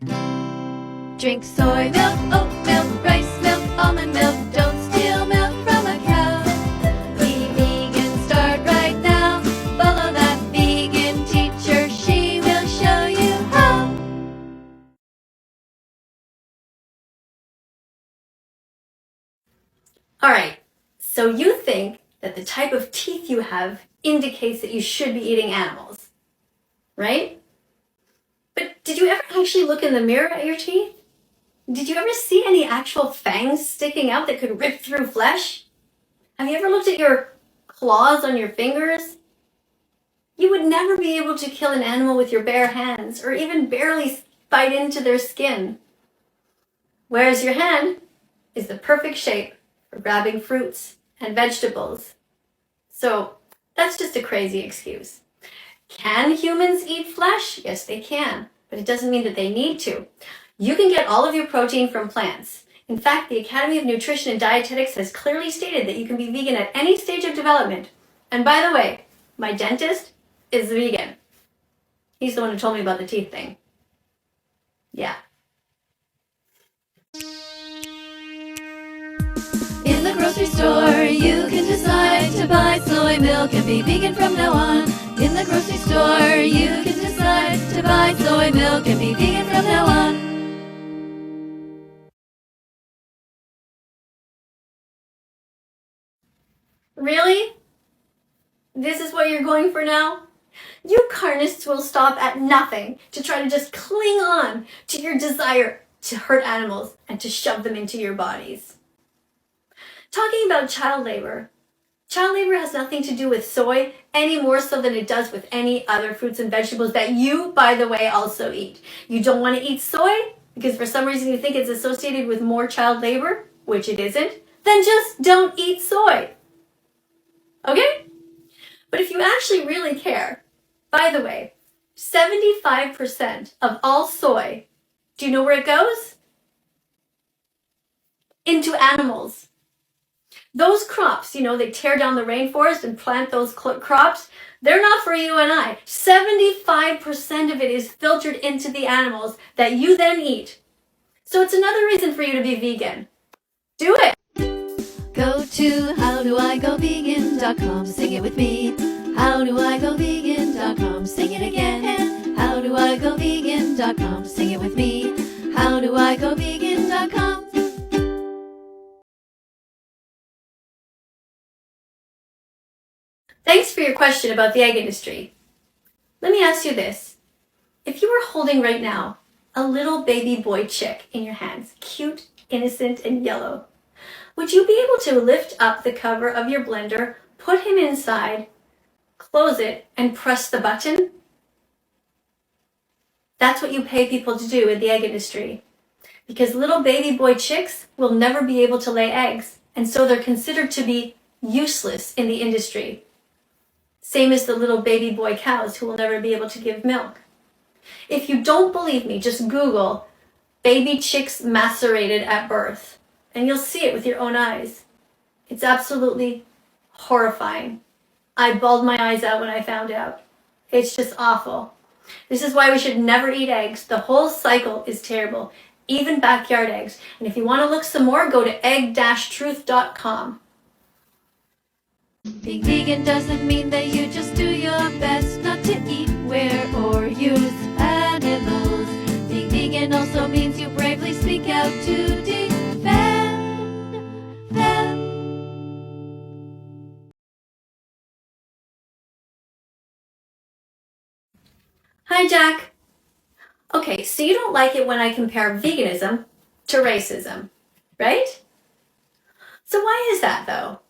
Drink soy milk, oat milk, rice milk, almond milk. Don't steal milk from a cow. Be vegan, start right now. Follow that vegan teacher, she will show you how. Alright, so you think that the type of teeth you have indicates that you should be eating animals, right? But did you ever actually look in the mirror at your teeth? Did you ever see any actual fangs sticking out that could rip through flesh? Have you ever looked at your claws on your fingers? You would never be able to kill an animal with your bare hands or even barely bite into their skin. Whereas your hand is the perfect shape for grabbing fruits and vegetables. So that's just a crazy excuse. Can humans eat flesh? Yes, they can, but it doesn't mean that they need to. You can get all of your protein from plants. In fact, the Academy of Nutrition and Dietetics has clearly stated that you can be vegan at any stage of development. And by the way, my dentist is vegan. He's the one who told me about the teeth thing. Yeah. In the grocery store, you can decide to buy soy milk and be vegan from now on. In the grocery store, you can decide to buy soy milk and be vegan from now on. Really? This is what you're going for now? You carnists will stop at nothing to try to just cling on to your desire to hurt animals and to shove them into your bodies. Talking about child labor has nothing to do with soy any more so than it does with any other fruits and vegetables that you, by the way, also eat. You don't want to eat soy because for some reason you think it's associated with more child labor, which it isn't, then just don't eat soy. Okay? But if you actually really care, by the way, 75% of all soy, do you know where it goes? Into animals. Those crops, they tear down the rainforest and plant those crops, they're not for you and I. 75% of it is filtered into the animals that you then eat. So it's another reason for you to be vegan. Do it! Go to howdoigovegan.com, sing it with me. Howdoigovegan.com, sing it again. Howdoigovegan.com, sing it with me. Howdoigovegan.com. Thanks for your question about the egg industry. Let me ask you this. If you were holding right now a little baby boy chick in your hands, cute, innocent, and yellow, would you be able to lift up the cover of your blender, put him inside, close it, and press the button? That's what you pay people to do in the egg industry. Because little baby boy chicks will never be able to lay eggs, and so they're considered to be useless in the industry. Same as the little baby boy cows who will never be able to give milk. If you don't believe me, just Google baby chicks macerated at birth, and you'll see it with your own eyes. It's absolutely horrifying. I bawled my eyes out when I found out. It's just awful. This is why we should never eat eggs. The whole cycle is terrible, even backyard eggs. And if you want to look some more, go to egg-truth.com. Being vegan doesn't mean that you just do your best not to eat, wear, or use animals. Being vegan also means you bravely speak out to defend them. Hi, Jack. Okay, so you don't like it when I compare veganism to racism, right? So why is that, though?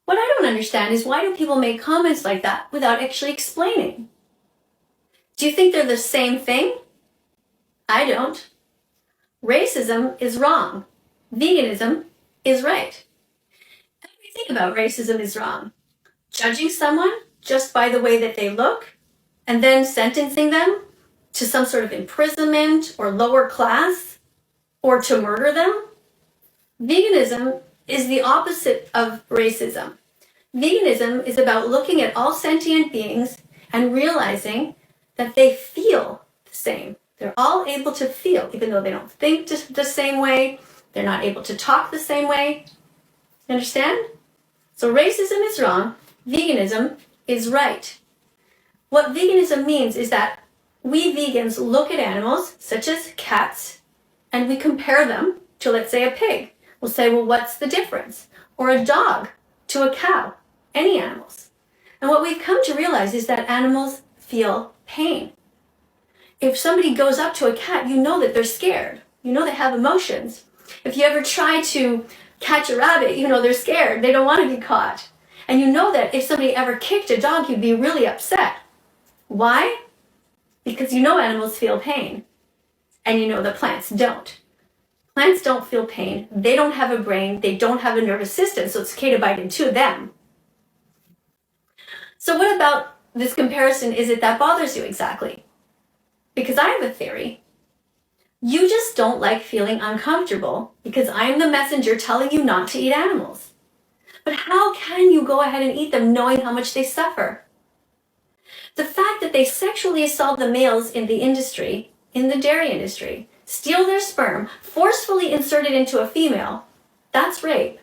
What I don't understand is why do people make comments like that without actually explaining? Do you think they're the same thing? I don't. Racism is wrong. Veganism is right. Everything about racism is wrong. Judging someone just by the way that they look and then sentencing them to some sort of imprisonment or lower class or to murder them. Veganism is the opposite of racism. Veganism is about looking at all sentient beings and realizing that they feel the same. They're all able to feel, even though they don't think the same way. They're not able to talk the same way. Understand? So racism is wrong. Veganism is right. What veganism means is that we vegans look at animals, such as cats, and we compare them to, let's say, a pig. We'll say, well, what's the difference? Or a dog to a cow, any animals. And what we've come to realize is that animals feel pain. If somebody goes up to a cat, you know that they're scared. You know they have emotions. If you ever try to catch a rabbit, you know they're scared. They don't want to be caught. And you know that if somebody ever kicked a dog, you'd be really upset. Why? Because you know animals feel pain. And you know that plants don't. Plants don't feel pain. They don't have a brain. They don't have a nervous system, so it's okay to bite into them. So what about this comparison is it that bothers you exactly? Because I have a theory. You just don't like feeling uncomfortable because I'm the messenger telling you not to eat animals. But how can you go ahead and eat them knowing how much they suffer? The fact that they sexually assault the males in the industry, in the dairy industry, steal their sperm, forcefully insert it into a female, that's rape.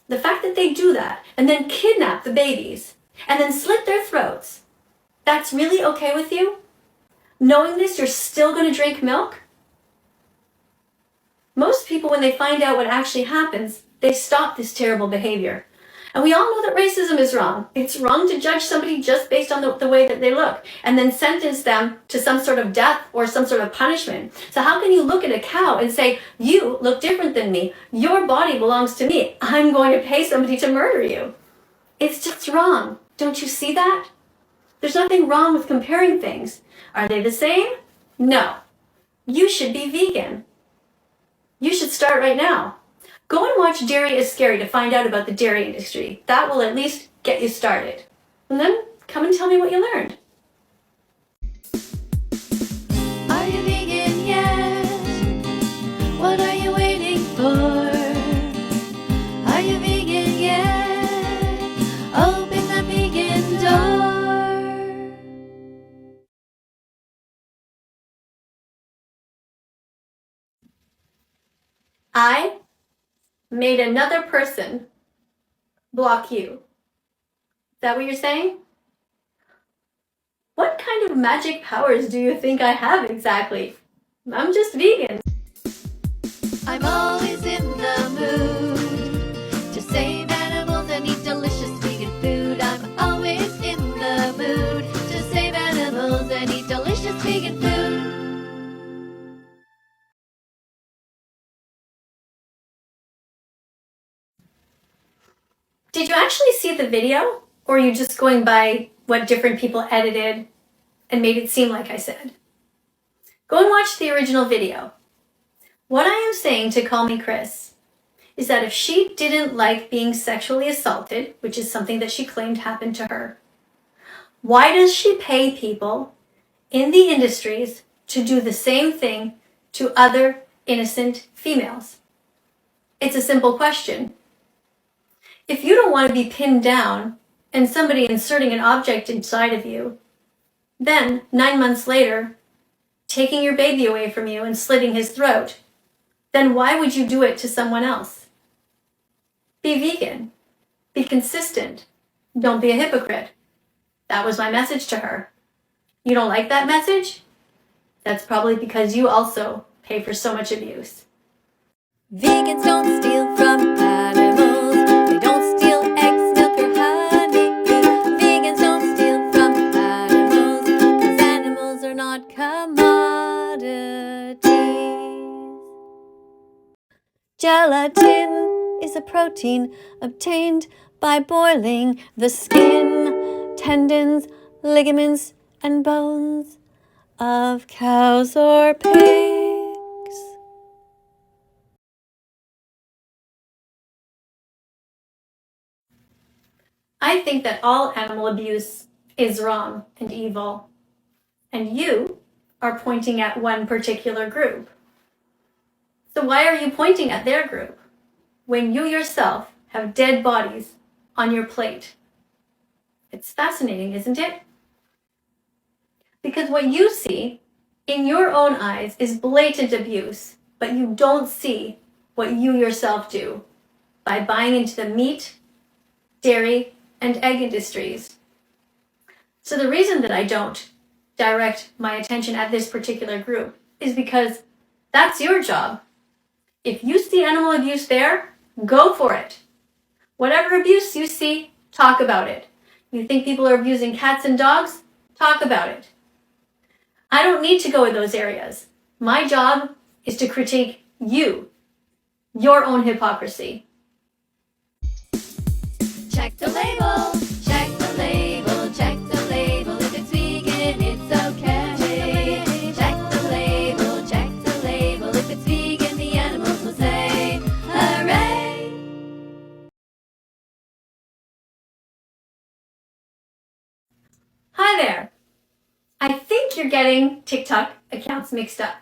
The fact that they do that and then kidnap the babies and then slit their throats, that's really okay with you? Knowing this, you're still going to drink milk? Most people, when they find out what actually happens, they stop this terrible behavior. And we all know that racism is wrong. It's wrong to judge somebody just based on the way that they look and then sentence them to some sort of death or some sort of punishment. So how can you look at a cow and say, you look different than me. Your body belongs to me. I'm going to pay somebody to murder you. It's just wrong. Don't you see that? There's nothing wrong with comparing things. Are they the same? No. You should be vegan. You should start right now. Go and watch Dairy is Scary to find out about the dairy industry. That will at least get you started. And then come and tell me what you learned. Are you vegan yet? What are you waiting for? Are you vegan yet? Open the vegan door. I made another person block you. Is that what you're saying? What kind of magic powers do you think I have exactly? I'm just vegan. I'm always in the mood to save animals and eat delicious vegan food. I'm always in the mood to save animals and eat delicious vegan food. Did you actually see the video? Or are you just going by what different people edited and made it seem like I said? Go and watch the original video. What I am saying to Call Me Chris is that if she didn't like being sexually assaulted, which is something that she claimed happened to her, why does she pay people in the industries to do the same thing to other innocent females? It's a simple question. If you don't want to be pinned down and somebody inserting an object inside of you, then 9 months later, taking your baby away from you and slitting his throat, then why would you do it to someone else? Be vegan. Be consistent. Don't be a hypocrite. That was my message to her. You don't like that message? That's probably because you also pay for so much abuse. Vegans don't steal from animals. They don't steal eggs, milk, or honey. Vegans don't steal from animals, 'cause animals are not commodities. Gelatin is a protein obtained by boiling the skin, tendons, ligaments, and bones of cows or pigs. I think that all animal abuse is wrong and evil, and you are pointing at one particular group. So why are you pointing at their group when you yourself have dead bodies on your plate? It's fascinating, isn't it? Because what you see in your own eyes is blatant abuse, but you don't see what you yourself do by buying into the meat, dairy, and egg industries. So the reason that I don't direct my attention at this particular group is because that's your job. If you see animal abuse there, go for it. Whatever abuse you see, talk about it. You think people are abusing cats and dogs? Talk about it. I don't need to go in those areas. My job is to critique you, your own hypocrisy. Check the label, check the label, check the label. If it's vegan, it's okay. Check the label, check the label. If it's vegan, the animals will say, hooray! Hi there. I think you're getting TikTok accounts mixed up.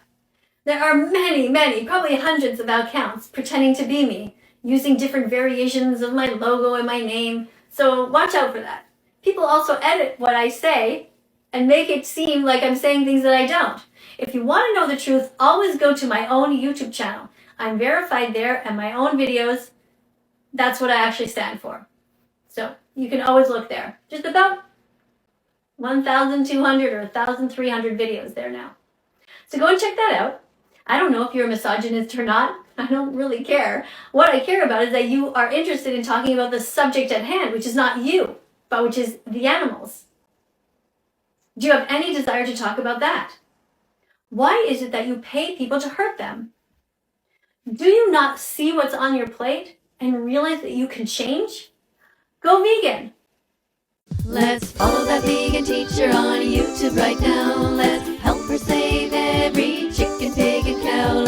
There are many, probably hundreds of accounts pretending to be me, using different variations of my logo and my name, so watch out for that. People also edit what I say and make it seem like I'm saying things that I don't. If you want to know the truth, always go to my own YouTube channel. I'm verified there, and my own videos, that's what I actually stand for. So you can always look there. Just about 1,200 or 1,300 videos there now. So go and check that out. I don't know if you're a misogynist or not. I don't really care. What I care about is that you are interested in talking about the subject at hand, which is not you, but which is the animals. Do you have any desire to talk about that? Why is it that you pay people to hurt them? Do you not see what's on your plate and realize that you can change? Go vegan. Let's follow that vegan teacher on YouTube right now. Let's help her save every chicken, pig, and cow.